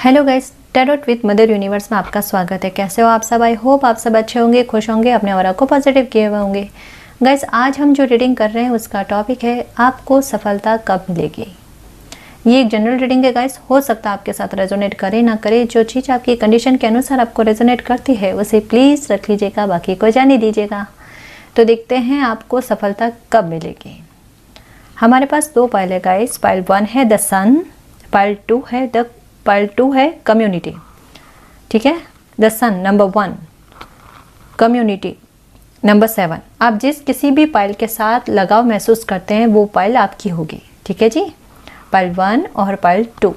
Hello guys, tarot with mother universe में आपका स्वागत है। कैसे हो आप सब? आई होप आप सब अच्छे होंगे, खुश होंगे, अपने ऑरा को पॉजिटिव किए हुए होंगे। गाइस, आज हम जो रीडिंग कर रहे हैं उसका टॉपिक है आपको सफलता कब मिलेगी। ये एक जनरल रीडिंग है गाइस, हो सकता है आपके साथ रेजोनेट करे ना करे। जो चीज़ आपकी कंडीशन के अनुसार आपको रेजोनेट करती है उसे प्लीज़ रख लीजिएगा, बाकी को जाने दीजिएगा। तो देखते हैं आपको सफलता कब मिलेगी। हमारे पास दो पाइल है गाइस। पाइल 1 है द सन, पाइल 2 है कम्युनिटी। ठीक है, the sun number 1, community number 7। आप जिस किसी भी पाइल के साथ लगाव महसूस करते हैं वो पाइल आपकी होगी। ठीक है जी, पाइल 1 और पाइल 2।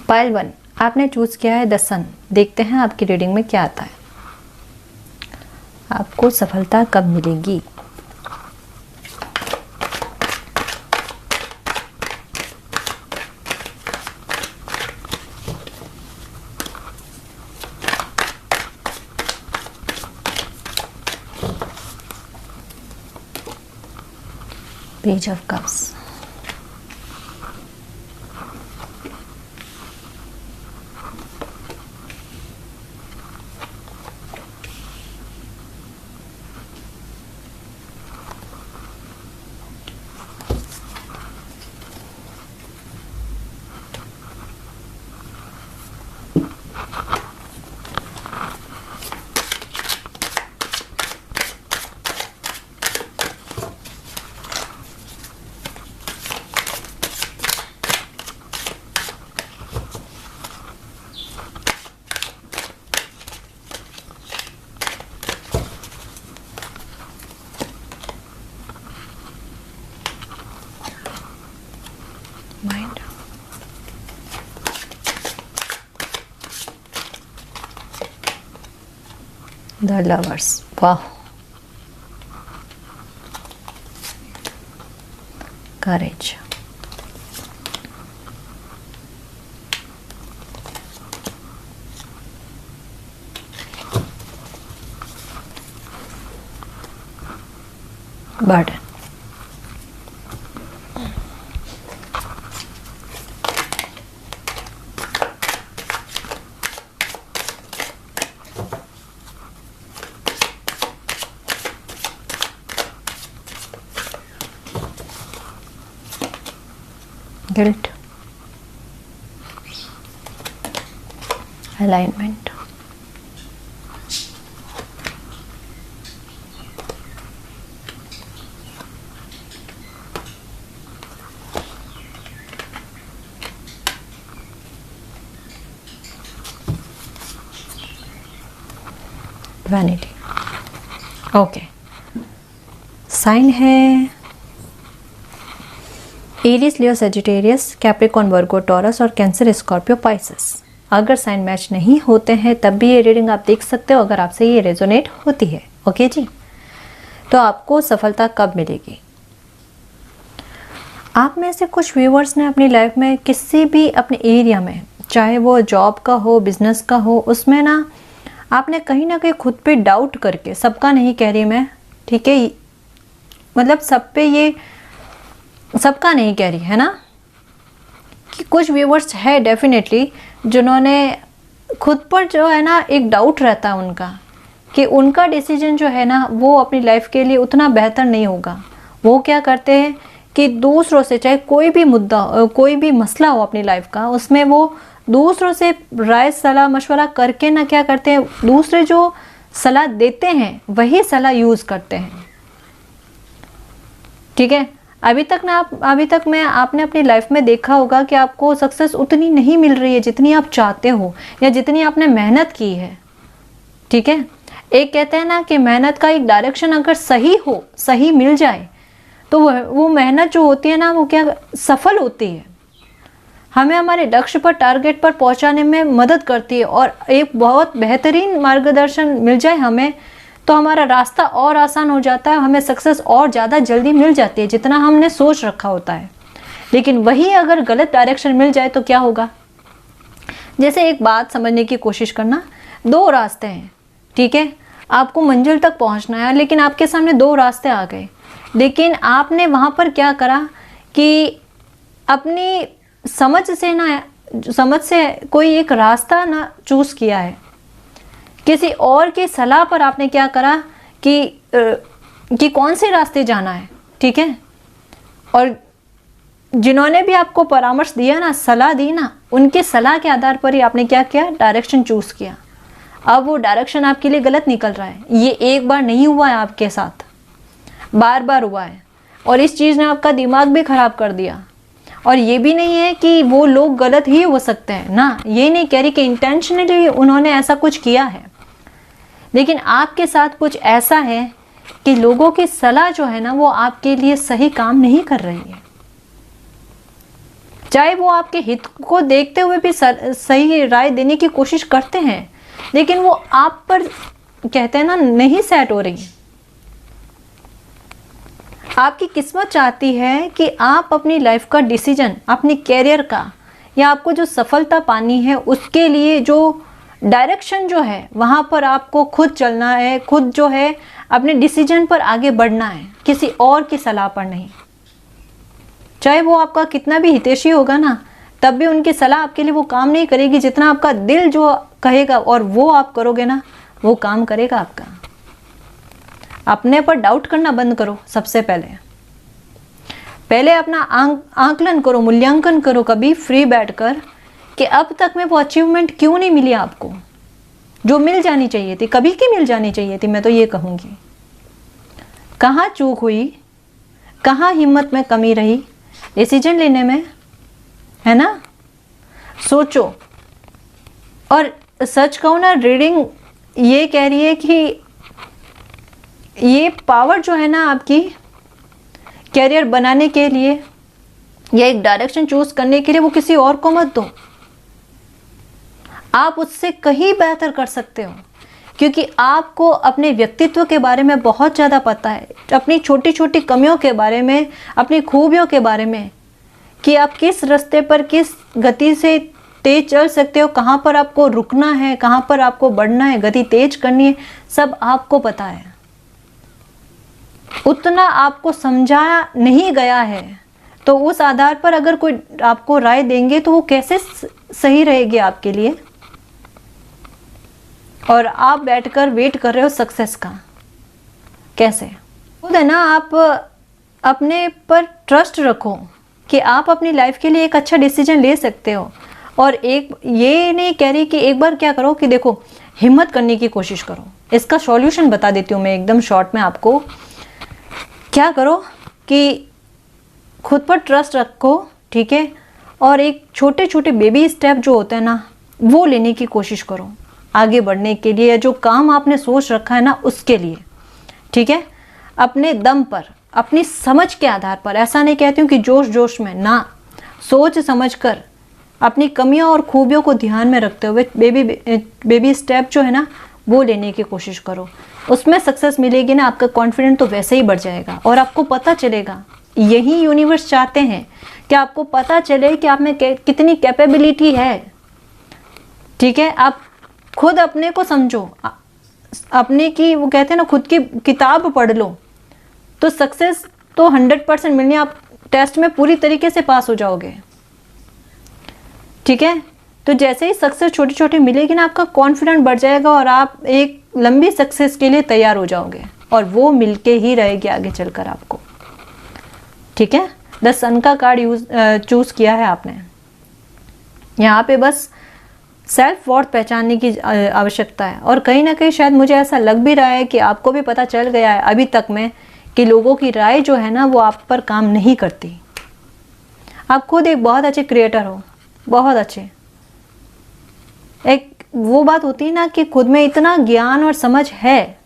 पाइल 1 आपने चूज किया है द सन। देखते हैं आपकी रीडिंग में क्या आता है, आपको सफलता कब मिलेगी। Page of Cups, Mind, the Lovers, wow, courage, burden, guilt, alignment, vanity। Okay, sign है Aries, Leo, Sagittarius, Capricorn, Virgo, Taurus और कैंसर, स्कॉर्पियो, पाइसेस। अगर साइन मैच नहीं होते हैं तब भी ये रीडिंग आप देख सकते हो, अगर आपसे ये रेजोनेट होती है। ओके जी, तो आपको सफलता कब मिलेगी। आप में से कुछ व्यूअर्स ने अपनी लाइफ में किसी भी अपने एरिया में, चाहे वो जॉब का हो, बिजनेस का हो, उसमें ना आपने कहीं ना कहीं खुद पे डाउट करके, सबका नहीं कह रही मैं, ठीक है, मतलब सब पे ये सबका नहीं कह रही है ना, कि कुछ व्यूवर्स है डेफिनेटली जिन्होंने खुद पर जो है ना एक डाउट रहता है उनका, कि उनका डिसीजन जो है ना वो अपनी लाइफ के लिए उतना बेहतर नहीं होगा। वो क्या करते हैं कि दूसरों से, चाहे कोई भी मुद्दा, कोई भी मसला हो अपनी लाइफ का, उसमें वो दूसरों से राय सलाह मशवरा करके ना क्या करते हैं, दूसरे जो सलाह देते हैं वही सलाह यूज़ करते हैं। ठीक है, अभी तक मैं आपने अपनी लाइफ में देखा होगा कि आपको सक्सेस उतनी नहीं मिल रही है जितनी आप चाहते हो या जितनी आपने मेहनत की है। ठीक है, एक कहते हैं ना कि मेहनत का एक डायरेक्शन अगर सही हो, सही मिल जाए, तो वो मेहनत जो होती है ना वो क्या सफल होती है, हमें हमारे लक्ष्य पर, टारगेट पर पहुंचाने में मदद करती है। और एक बहुत बेहतरीन मार्गदर्शन मिल जाए हमें तो हमारा रास्ता और आसान हो जाता है, हमें सक्सेस और ज़्यादा जल्दी मिल जाती है जितना हमने सोच रखा होता है। लेकिन वही अगर गलत डायरेक्शन मिल जाए तो क्या होगा। जैसे एक बात समझने की कोशिश करना, दो रास्ते हैं, ठीक है, आपको मंजिल तक पहुंचना है, लेकिन आपके सामने दो रास्ते आ गए। लेकिन आपने वहाँ पर क्या करा कि अपनी समझ से कोई एक रास्ता ना चूज़ किया है, किसी और की सलाह पर आपने क्या करा कि कौन से रास्ते जाना है, ठीक है। और जिन्होंने भी आपको परामर्श दिया ना, सलाह दी ना, उनके सलाह के आधार पर ही आपने क्या किया, डायरेक्शन चूज़ किया। अब वो डायरेक्शन आपके लिए गलत निकल रहा है। ये एक बार नहीं हुआ है आपके साथ, बार बार हुआ है, और इस चीज़ ने आपका दिमाग भी ख़राब कर दिया। और ये भी नहीं है कि वो लोग गलत ही हो सकते हैं ना, ये नहीं कह रही कि इंटेंशनली उन्होंने ऐसा कुछ किया है, लेकिन आपके साथ कुछ ऐसा है कि लोगों की सलाह जो है ना वो आपके लिए सही काम नहीं कर रही है। चाहे वो आपके हित को देखते हुए भी सही राय देने की कोशिश करते हैं, लेकिन वो आप पर कहते हैं ना नहीं सेट हो रही। आपकी किस्मत चाहती है कि आप अपनी लाइफ का डिसीजन, अपने कैरियर का, या आपको जो सफलता पानी है उसके लिए जो डायरेक्शन जो है वहाँ पर आपको खुद चलना है, खुद जो है अपने डिसीजन पर आगे बढ़ना है, किसी और की सलाह पर नहीं। चाहे वो आपका कितना भी हितैषी होगा ना, तब भी उनकी सलाह आपके लिए वो काम नहीं करेगी जितना आपका दिल जो कहेगा, और वो आप करोगे ना वो काम करेगा आपका। अपने पर डाउट करना बंद करो। सबसे पहले अपना आंकलन करो, मूल्यांकन करो कभी फ्री बैठकर कि अब तक में वो अचीवमेंट क्यों नहीं मिली आपको जो मिल जानी चाहिए थी, कभी की मिल जानी चाहिए थी। मैं तो ये कहूँगी, कहाँ चूक हुई, कहाँ हिम्मत में कमी रही डिसीजन लेने में, है ना। सोचो। और सच कहूँ ना, रीडिंग ये कह रही है कि ये पावर जो है ना आपकी कैरियर बनाने के लिए या एक डायरेक्शन चूज करने के लिए, वो किसी और को मत दो। आप उससे कहीं बेहतर कर सकते हो, क्योंकि आपको अपने व्यक्तित्व के बारे में बहुत ज़्यादा पता है, अपनी छोटी छोटी कमियों के बारे में, अपनी खूबियों के बारे में, कि आप किस रास्ते पर किस गति से तेज चल सकते हो, कहाँ पर आपको रुकना है, कहाँ पर आपको बढ़ना है, गति तेज करनी है, सब आपको पता है। उतना आपको समझाया नहीं गया है, तो उस आधार पर अगर कोई आपको राय देंगे तो वो कैसे सही रहेगी आपके लिए। और आप बैठकर वेट कर रहे हो सक्सेस का, कैसे। खुद है ना, आप अपने पर ट्रस्ट रखो कि आप अपनी लाइफ के लिए एक अच्छा डिसीजन ले सकते हो। और एक ये नहीं कह रही कि एक बार क्या करो कि देखो हिम्मत करने की कोशिश करो। इसका सॉल्यूशन बता देती हूँ मैं एकदम शॉर्ट में आपको। क्या करो कि खुद पर ट्रस्ट रखो, ठीक है, और एक छोटे छोटे बेबी स्टेप जो होते हैं ना वो लेने की कोशिश करो आगे बढ़ने के लिए, जो काम आपने सोच रखा है ना उसके लिए, ठीक है। अपने दम पर, अपनी समझ के आधार पर, ऐसा नहीं कहती हूँ कि जोश जोश में ना, सोच समझ कर अपनी कमियों और खूबियों को ध्यान में रखते हुए बेबी स्टेप जो है ना वो लेने की कोशिश करो। उसमें सक्सेस मिलेगी ना, आपका कॉन्फिडेंस तो वैसे ही बढ़ जाएगा और आपको पता चलेगा। यही यूनिवर्स चाहते हैं कि आपको पता चले कि आप में कितनी कैपेबिलिटी है, ठीक है। आप खुद अपने को समझो, अपने की वो कहते हैं ना खुद की किताब पढ़ लो, तो सक्सेस तो 100% मिलनी, आप टेस्ट में पूरी तरीके से पास हो जाओगे, ठीक है। तो जैसे ही सक्सेस छोटी छोटी मिलेगी ना, आपका कॉन्फिडेंस बढ़ जाएगा और आप एक लंबी सक्सेस के लिए तैयार हो जाओगे, और वो मिलके ही रहेगी आगे चलकर आपको, ठीक है। 10 सन का कार्ड चूज किया है आपने। यहाँ पे बस सेल्फ वर्थ पहचानने की आवश्यकता है, और कहीं ना कहीं शायद मुझे ऐसा लग भी रहा है कि आपको भी पता चल गया है अभी तक में कि लोगों की राय जो है ना वो आप पर काम नहीं करती। आप खुद एक बहुत अच्छे क्रिएटर हो, बहुत अच्छे। एक वो बात होती है ना कि खुद में इतना ज्ञान और समझ है,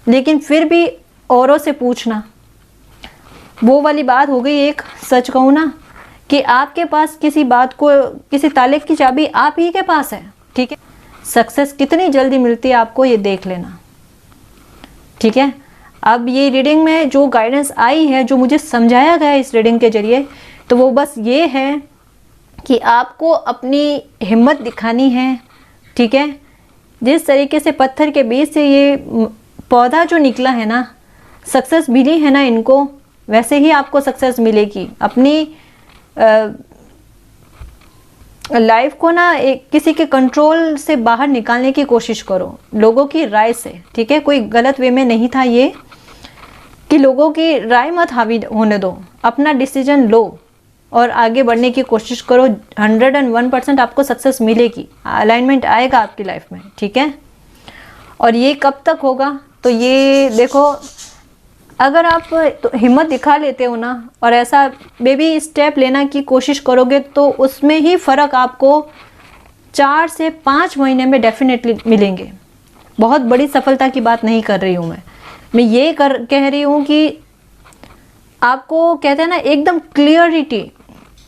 लेकिन फिर भी औरों से पूछना, वो वाली बात हो गई। एक सच कहूँ ना कि आपके पास किसी बात को, किसी ताले की चाबी आप ही के पास है, ठीक है। सक्सेस कितनी जल्दी मिलती है आपको ये देख लेना, ठीक है। अब ये रीडिंग में जो गाइडेंस आई है, जो मुझे समझाया गया है इस रीडिंग के जरिए, तो वो बस ये है कि आपको अपनी हिम्मत दिखानी है, ठीक है। जिस तरीके से पत्थर के बीच से ये पौधा जो निकला है ना, सक्सेस मिली है ना इनको, वैसे ही आपको सक्सेस मिलेगी। अपनी लाइफ को ना एक किसी के कंट्रोल से बाहर निकालने की कोशिश करो, लोगों की राय से, ठीक है। कोई गलत वे में नहीं था ये कि लोगों की राय मत हावी होने दो, अपना डिसीजन लो और आगे बढ़ने की कोशिश करो। 101% आपको सक्सेस मिलेगी, अलाइनमेंट आएगा आपकी लाइफ में, ठीक है। और ये कब तक होगा, तो ये देखो, अगर आप तो हिम्मत दिखा लेते हो ना और ऐसा बेबी स्टेप लेना की कोशिश करोगे तो उसमें ही फ़र्क आपको 4 से 5 महीने में डेफिनेटली मिलेंगे। बहुत बड़ी सफलता की बात नहीं कर रही हूँ मैं ये कह रही हूँ कि आपको कहते हैं ना एकदम क्लियरिटी,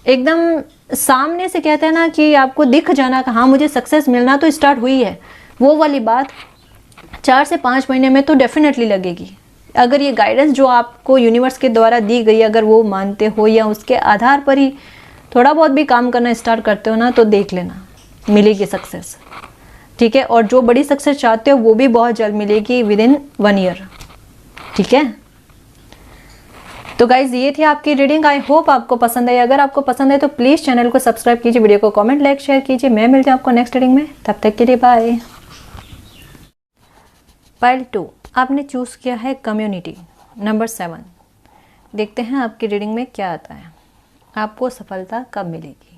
एकदम सामने से कहते हैं ना कि आपको दिख जाना कि हाँ मुझे सक्सेस मिलना तो स्टार्ट हुई है, वो वाली बात 4 से 5 महीने में तो डेफिनेटली लगेगी। अगर ये गाइडेंस जो आपको यूनिवर्स के द्वारा दी गई, अगर वो मानते हो या उसके आधार पर ही थोड़ा बहुत भी काम करना स्टार्ट करते हो ना, तो देख लेना मिलेगी सक्सेस, ठीक है। और जो बड़ी सक्सेस चाहते हो वो भी बहुत जल्द मिलेगी, विदिन 1 ईयर, ठीक है। तो गाइज ये थी आपकी रीडिंग, आई होप आपको पसंद आई। अगर आपको पसंद है तो प्लीज़ चैनल को सब्सक्राइब कीजिए, वीडियो को कमेंट लाइक शेयर कीजिए। मैं मिलती हूँ आपको नेक्स्ट रीडिंग में, तब तक के लिए बाय। पाइल 2 आपने चूज़ किया है कम्युनिटी नंबर 7। देखते हैं आपकी रीडिंग में क्या आता है, आपको सफलता कब मिलेगी।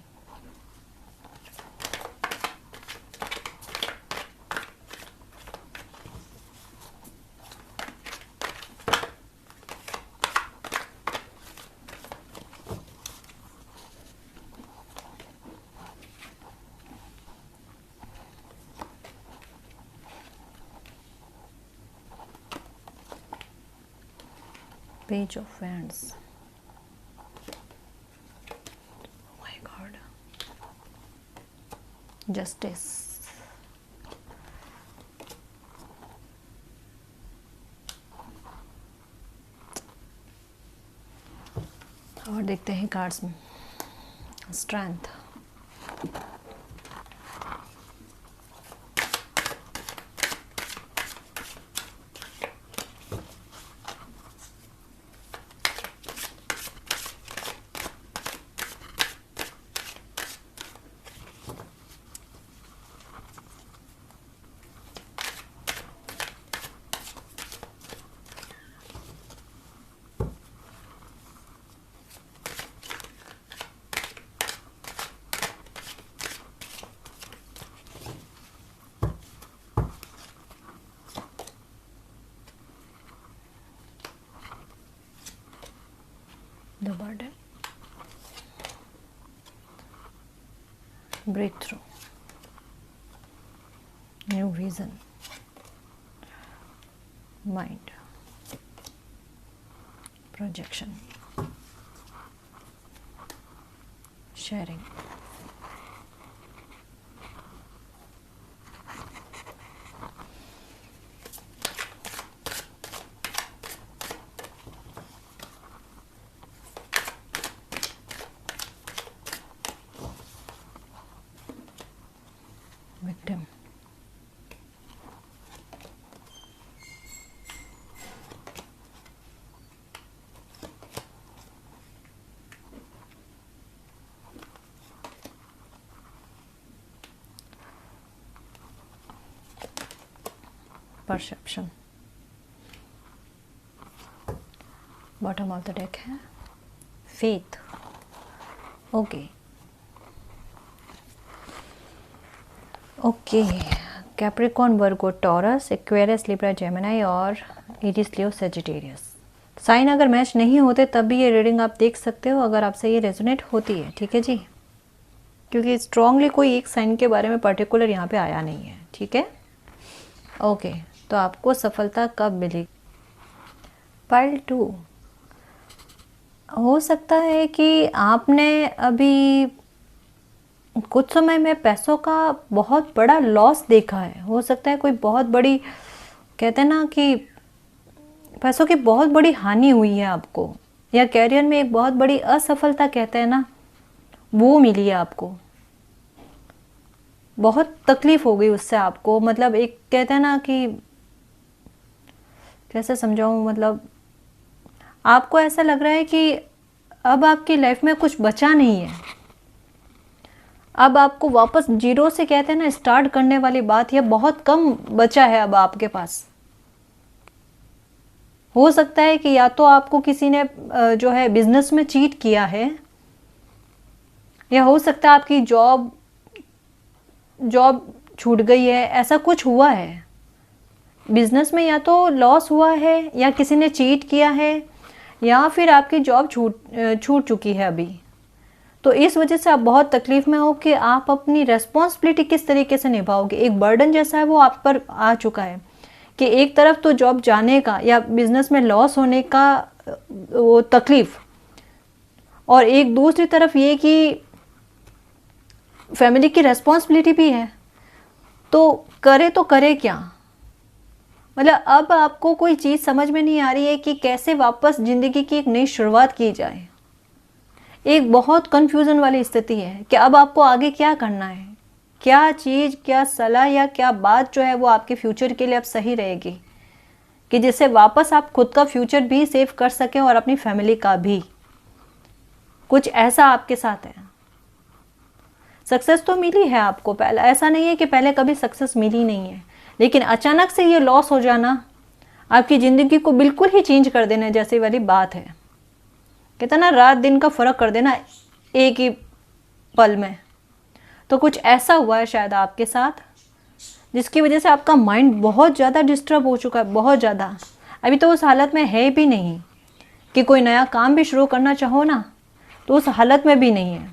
Page of Wands. Oh my God. Justice. और देखते हैं कार्ड्स में, strength, the burden, breakthrough, new vision, mind, projection, sharing, victim, perception, bottom of the deck है faith, okay, okay. Capricorn, Virgo, taurus, Aquarius, Libra, Gemini और Aries, Leo, Sagittarius. Sign अगर match नहीं होते तब भी ये रीडिंग आप देख सकते हो, अगर आपसे ये रेजोनेट होती है, ठीक है जी, क्योंकि स्ट्रांगली कोई एक साइन के बारे में पर्टिकुलर यहाँ पे आया नहीं है, ठीक है। ओके, तो आपको सफलता कब मिलेगी। पाइल 2, हो सकता है कि आपने अभी कुछ समय में पैसों का बहुत बड़ा लॉस देखा है। हो सकता है कोई बहुत बड़ी, कहते हैं ना कि पैसों की बहुत बड़ी हानि हुई है आपको, या कैरियर में एक बहुत बड़ी असफलता कहते हैं ना, वो मिली है आपको। बहुत तकलीफ हो गई उससे आपको, मतलब एक कहते हैं ना कि कैसे समझाऊं, मतलब आपको ऐसा लग रहा है कि अब आपकी लाइफ में कुछ बचा नहीं है, अब आपको वापस जीरो से कहते हैं ना स्टार्ट करने वाली बात, यह बहुत कम बचा है अब आपके पास। हो सकता है कि या तो आपको किसी ने जो है बिजनेस में चीट किया है, या हो सकता है आपकी जॉब छूट गई है, ऐसा कुछ हुआ है बिजनेस में, या तो लॉस हुआ है या किसी ने चीट किया है, या फिर आपकी जॉब छूट चुकी है अभी। तो इस वजह से आप बहुत तकलीफ में हो कि आप अपनी रेस्पॉन्सिबिलिटी किस तरीके से निभाओगे। एक बर्डन जैसा है वो आप पर आ चुका है कि एक तरफ तो जॉब जाने का या बिजनेस में लॉस होने का वो तकलीफ, और एक दूसरी तरफ ये कि फैमिली की रेस्पॉन्सिबिलिटी भी है। तो करे क्या, मतलब अब आपको कोई चीज़ समझ में नहीं आ रही है कि कैसे वापस ज़िंदगी की एक नई शुरुआत की जाए। एक बहुत कन्फ्यूज़न वाली स्थिति है कि अब आपको आगे क्या करना है, क्या चीज़, क्या सलाह या क्या बात जो है वो आपके फ्यूचर के लिए अब सही रहेगी कि जिससे वापस आप खुद का फ्यूचर भी सेव कर सकें और अपनी फैमिली का भी। कुछ ऐसा आपके साथ है। सक्सेस तो मिली है आपको, पहले ऐसा नहीं है कि पहले कभी सक्सेस मिली नहीं है, लेकिन अचानक से ये लॉस हो जाना आपकी ज़िंदगी को बिल्कुल ही चेंज कर देने जैसी वाली बात है। कहते ना रात दिन का फ़र्क कर देना एक ही पल में। तो कुछ ऐसा हुआ है शायद आपके साथ जिसकी वजह से आपका माइंड बहुत ज़्यादा डिस्टर्ब हो चुका है, बहुत ज़्यादा। अभी तो उस हालत में है भी नहीं कि कोई नया काम भी शुरू करना चाहो ना, तो उस हालत में भी नहीं है।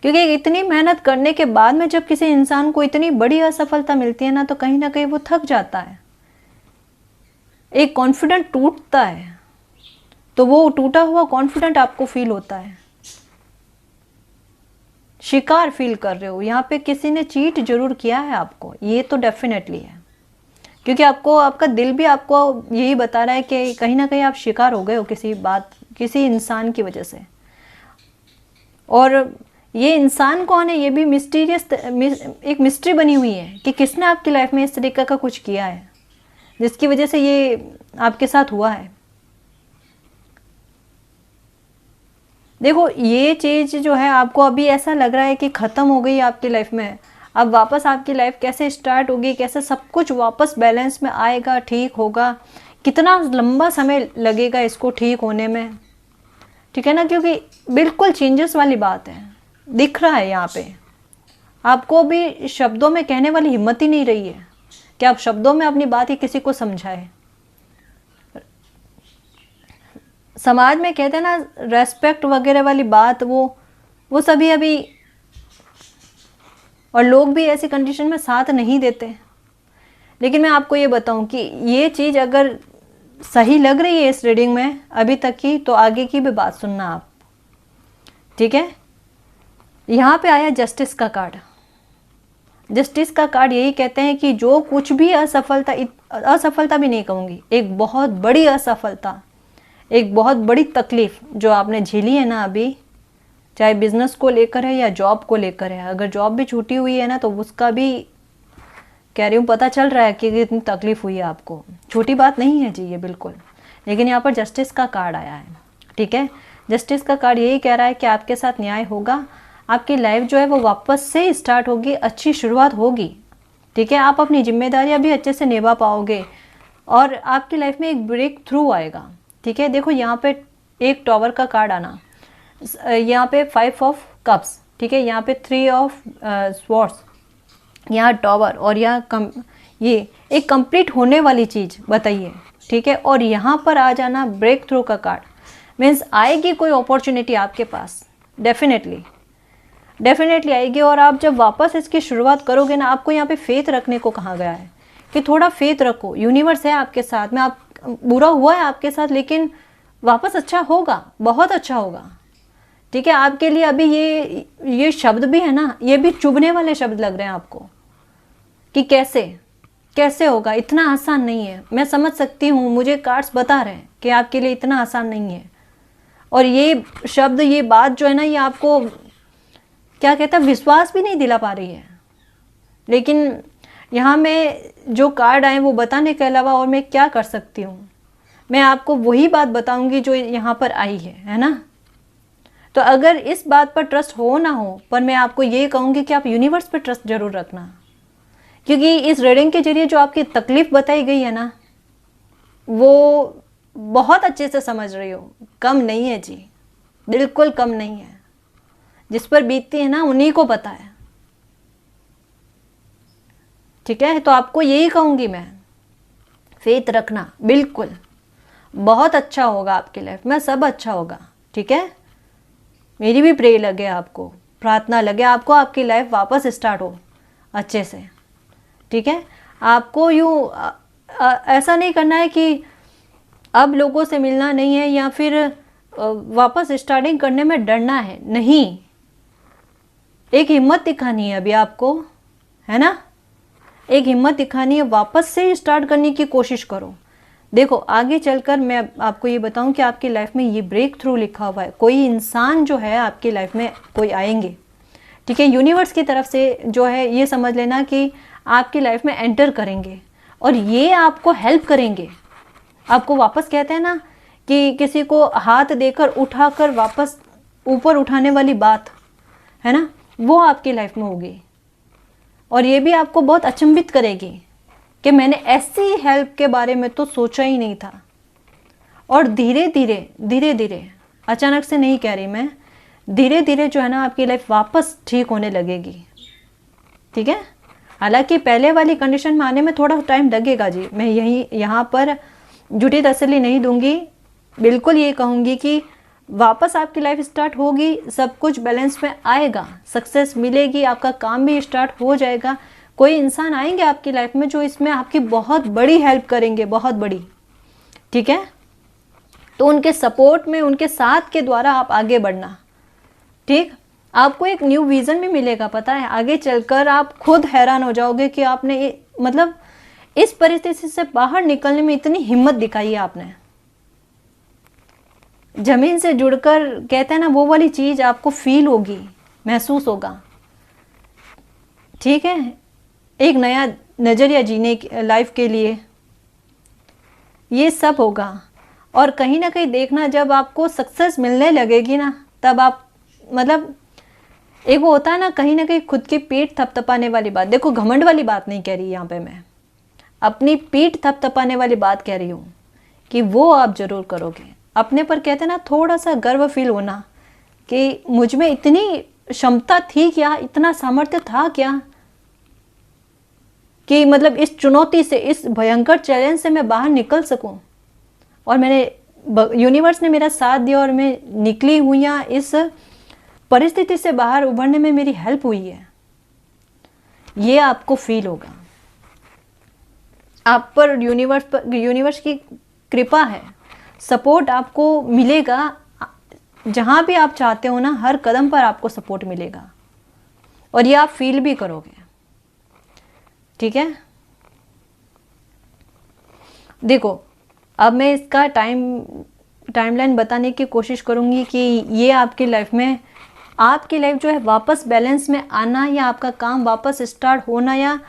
क्योंकि इतनी मेहनत करने के बाद में जब किसी इंसान को इतनी बड़ी असफलता मिलती है ना, तो कहीं ना कहीं वो थक जाता है, एक कॉन्फिडेंट टूटता है। तो वो टूटा हुआ कॉन्फिडेंट आपको फील होता है, शिकार फील कर रहे हो। यहाँ पे किसी ने चीट जरूर किया है आपको, ये तो डेफिनेटली है, क्योंकि आपको आपका दिल भी आपको यही बता रहा है कि कहीं ना कहीं आप शिकार हो गए हो किसी बात, किसी इंसान की वजह से। और ये इंसान कौन है, ये भी मिस्टीरियस, एक मिस्ट्री बनी हुई है कि किसने आपकी लाइफ में इस तरीके का कुछ किया है जिसकी वजह से ये आपके साथ हुआ है। देखो ये चीज़ जो है आपको अभी ऐसा लग रहा है कि ख़त्म हो गई आपकी लाइफ में, अब वापस आपकी लाइफ कैसे स्टार्ट होगी, कैसे सब कुछ वापस बैलेंस में आएगा, ठीक होगा, कितना लंबा समय लगेगा इसको ठीक होने में, ठीक है ना। क्योंकि बिल्कुल चेंजेस वाली बात है, दिख रहा है यहाँ पे। आपको भी शब्दों में कहने वाली हिम्मत ही नहीं रही है कि आप शब्दों में अपनी बात ही किसी को समझाए। समाज में कहते हैं ना रेस्पेक्ट वगैरह वाली बात, वो सभी अभी, और लोग भी ऐसी कंडीशन में साथ नहीं देते। लेकिन मैं आपको ये बताऊं कि ये चीज़ अगर सही लग रही है इस रीडिंग में अभी तक की, तो आगे की भी बात सुनना आप, ठीक है। यहाँ पे आया जस्टिस का कार्ड। जस्टिस का कार्ड यही कहते हैं कि जो कुछ भी असफलता भी नहीं कहूँगी, एक बहुत बड़ी असफलता, एक बहुत बड़ी तकलीफ जो आपने झेली है ना अभी, चाहे बिजनेस को लेकर है या जॉब को लेकर है। अगर जॉब भी छूटी हुई है ना, तो उसका भी कह रही हूँ पता चल रहा है कि इतनी तकलीफ हुई है आपको, छोटी बात नहीं है जी ये बिल्कुल। लेकिन यहाँ पर जस्टिस का कार्ड आया है, ठीक है। जस्टिस का कार्ड यही कह रहा है कि आपके साथ न्याय होगा, आपकी लाइफ जो है वो वापस से स्टार्ट होगी, अच्छी शुरुआत होगी, ठीक है। आप अपनी जिम्मेदारियां भी अच्छे से निभा पाओगे और आपकी लाइफ में एक ब्रेक थ्रू आएगा, ठीक है। देखो यहाँ पे एक टॉवर का कार्ड आना, यहाँ पे 5 ऑफ कप्स, ठीक है, यहाँ पे 3 ऑफ स्वॉर्ड्स, यहाँ टॉवर, और यहाँ ये एक कंप्लीट होने वाली चीज़ बताइए, ठीक है। और यहाँ पर आ जाना ब्रेक थ्रू का कार्ड, मीन्स आएगी कोई अपॉर्चुनिटी आपके पास, डेफिनेटली आएगी। और आप जब वापस इसकी शुरुआत करोगे ना, आपको यहाँ पे फेथ रखने को कहा गया है कि थोड़ा फेथ रखो, यूनिवर्स है आपके साथ में। आप बुरा हुआ है आपके साथ, लेकिन वापस अच्छा होगा, बहुत अच्छा होगा, ठीक है। आपके लिए अभी ये शब्द भी है ना, ये भी चुभने वाले शब्द लग रहे हैं आपको कि कैसे होगा, इतना आसान नहीं है। मैं समझ सकती हूँ, मुझे कार्ड्स बता रहे हैं कि आपके लिए इतना आसान नहीं है। और ये शब्द, ये बात जो है ना, ये आपको क्या कहता है, विश्वास भी नहीं दिला पा रही है। लेकिन यहाँ मैं जो कार्ड आए वो बताने के अलावा और मैं क्या कर सकती हूँ? मैं आपको वही बात बताऊंगी जो यहाँ पर आई है ना। तो अगर इस बात पर ट्रस्ट हो ना हो, पर मैं आपको ये कहूँगी कि आप यूनिवर्स पर ट्रस्ट जरूर रखना, क्योंकि इस रीडिंग के जरिए जो आपकी तकलीफ बताई गई है ना, वो बहुत अच्छे से समझ रही हो, कम नहीं है जी, बिल्कुल कम नहीं है। जिस पर बीतती है ना उन्हीं को पता है, ठीक है। तो आपको यही कहूँगी मैं, फेथ रखना, बिल्कुल बहुत अच्छा होगा आपकी लाइफ में, सब अच्छा होगा, ठीक है। मेरी भी प्रे लगे आपको, प्रार्थना लगे आपको, आपकी लाइफ वापस स्टार्ट हो अच्छे से, ठीक है। आपको यूँ ऐसा नहीं करना है कि अब लोगों से मिलना नहीं है या फिर वापस स्टार्टिंग करने में डरना है, नहीं। एक हिम्मत दिखानी है अभी आपको, है ना, एक हिम्मत दिखानी है, वापस से स्टार्ट करने की कोशिश करो। देखो आगे चलकर मैं आपको ये बताऊं कि आपकी लाइफ में ये ब्रेक थ्रू लिखा हुआ है, कोई इंसान जो है आपकी लाइफ में कोई आएंगे, ठीक है। यूनिवर्स की तरफ से जो है ये समझ लेना कि आपकी लाइफ में एंटर करेंगे और ये आपको हेल्प करेंगे। आपको वापस कहते हैं ना कि किसी को हाथ देकर उठाकर वापस ऊपर उठाने वाली बात, है ना, वो आपकी लाइफ में होगी। और ये भी आपको बहुत अचंभित करेगी कि मैंने ऐसी हेल्प के बारे में तो सोचा ही नहीं था। और धीरे धीरे अचानक से नहीं कह रही मैं, धीरे धीरे जो है ना आपकी लाइफ वापस ठीक होने लगेगी, ठीक है। हालांकि पहले वाली कंडीशन में आने में थोड़ा टाइम लगेगा जी, मैं यहाँ पर झूठी तसल्ली नहीं दूंगी, बिल्कुल ये कहूँगी कि वापस आपकी लाइफ स्टार्ट होगी, सब कुछ बैलेंस में आएगा, सक्सेस मिलेगी, आपका काम भी स्टार्ट हो जाएगा। कोई इंसान आएंगे आपकी लाइफ में जो इसमें आपकी बहुत बड़ी हेल्प करेंगे, बहुत बड़ी, ठीक है। तो उनके सपोर्ट में, उनके साथ के द्वारा आप आगे बढ़ना, ठीक। आपको एक न्यू विजन भी मिलेगा, पता है, आगे चलकर आप खुद हैरान हो जाओगे कि आपने मतलब इस परिस्थिति से बाहर निकलने में इतनी हिम्मत दिखाई है आपने। जमीन से जुड़कर कहते हैं ना वो वाली चीज आपको फील होगी, महसूस होगा, ठीक है। एक नया नजरिया जीने लाइफ के लिए ये सब होगा। और कहीं ना कहीं देखना, जब आपको सक्सेस मिलने लगेगी ना, तब आप मतलब एक वो होता है ना कहीं खुद की पीठ थपथपाने वाली बात, देखो घमंड वाली बात नहीं कह रही यहाँ पे मैं, अपनी पीठ थपथपाने वाली बात कह रही हूँ कि वो आप जरूर करोगे। अपने पर कहते हैं ना थोड़ा सा गर्व फील होना कि मुझ में इतनी क्षमता थी क्या, इतना सामर्थ्य था क्या कि मतलब इस चुनौती से, इस भयंकर चैलेंज से मैं बाहर निकल सकूं। और मैंने, यूनिवर्स ने मेरा साथ दिया और मैं निकली हुई, या इस परिस्थिति से बाहर उभरने में मेरी हेल्प हुई है, ये आपको फील होगा। आप पर यूनिवर्स की कृपा है, सपोर्ट आपको मिलेगा, जहां भी आप चाहते हो ना, हर कदम पर आपको सपोर्ट मिलेगा और ये आप फील भी करोगे, ठीक है। देखो अब मैं इसका टाइमलाइन बताने की कोशिश करूंगी कि ये आपकी लाइफ में, आपकी लाइफ जो है वापस बैलेंस में आना, या आपका काम वापस स्टार्ट होना, या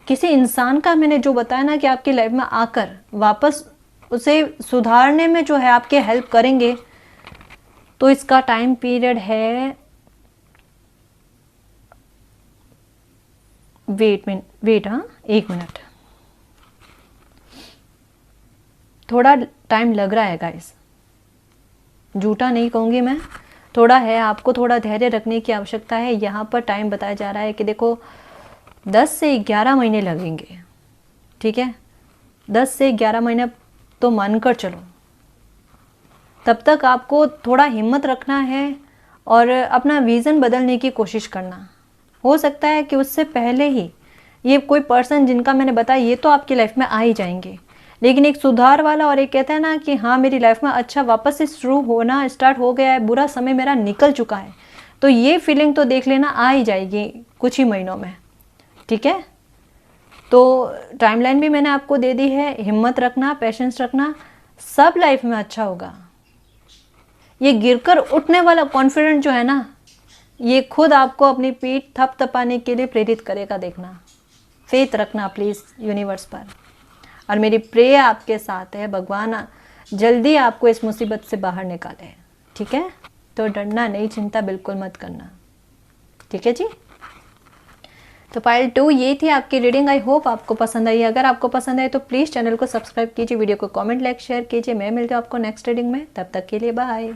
किसी इंसान का मैंने जो बताया ना कि आपकी लाइफ में आकर वापस उसे सुधारने में जो है आपके हेल्प करेंगे, तो इसका टाइम पीरियड है, वेट हाँ, 1 मिनट, थोड़ा टाइम लग रहा है गाइस, झूठा नहीं कहूँगी मैं, थोड़ा है, आपको थोड़ा धैर्य रखने की आवश्यकता है। यहाँ पर टाइम बताया जा रहा है कि देखो 10 से 11 महीने लगेंगे, ठीक है, 10 से 11 महीने तो मानकर चलो। तब तक आपको थोड़ा हिम्मत रखना है और अपना विज़न बदलने की कोशिश करना। हो सकता है कि उससे पहले ही ये कोई पर्सन जिनका मैंने बताया ये तो आपकी लाइफ में आ ही जाएंगे, लेकिन एक सुधार वाला और एक कहता है ना कि हाँ मेरी लाइफ में अच्छा वापस से शुरू होना स्टार्ट हो गया है, बुरा समय मेरा निकल चुका है, तो ये फीलिंग तो देख लेना आ ही जाएगी कुछ ही महीनों में, ठीक है। तो टाइमलाइन भी मैंने आपको दे दी है, हिम्मत रखना, पेशेंस रखना, सब लाइफ में अच्छा होगा। ये गिरकर उठने वाला कॉन्फिडेंट जो है ना, ये खुद आपको अपनी पीठ थपथपाने के लिए प्रेरित करेगा, देखना, फेथ रखना प्लीज़ यूनिवर्स पर। और मेरी प्रे आपके साथ है, भगवान जल्दी आपको इस मुसीबत से बाहर निकाले, ठीक है। तो डरना नहीं, चिंता बिल्कुल मत करना, ठीक है जी। तो पाइल 2 ये थी आपकी रीडिंग। आई होप आपको पसंद आई। अगर आपको पसंद आए तो प्लीज़ चैनल को सब्सक्राइब कीजिए, वीडियो को कमेंट लाइक शेयर कीजिए। मैं मिलती हूँ आपको नेक्स्ट रीडिंग में, तब तक के लिए बाय।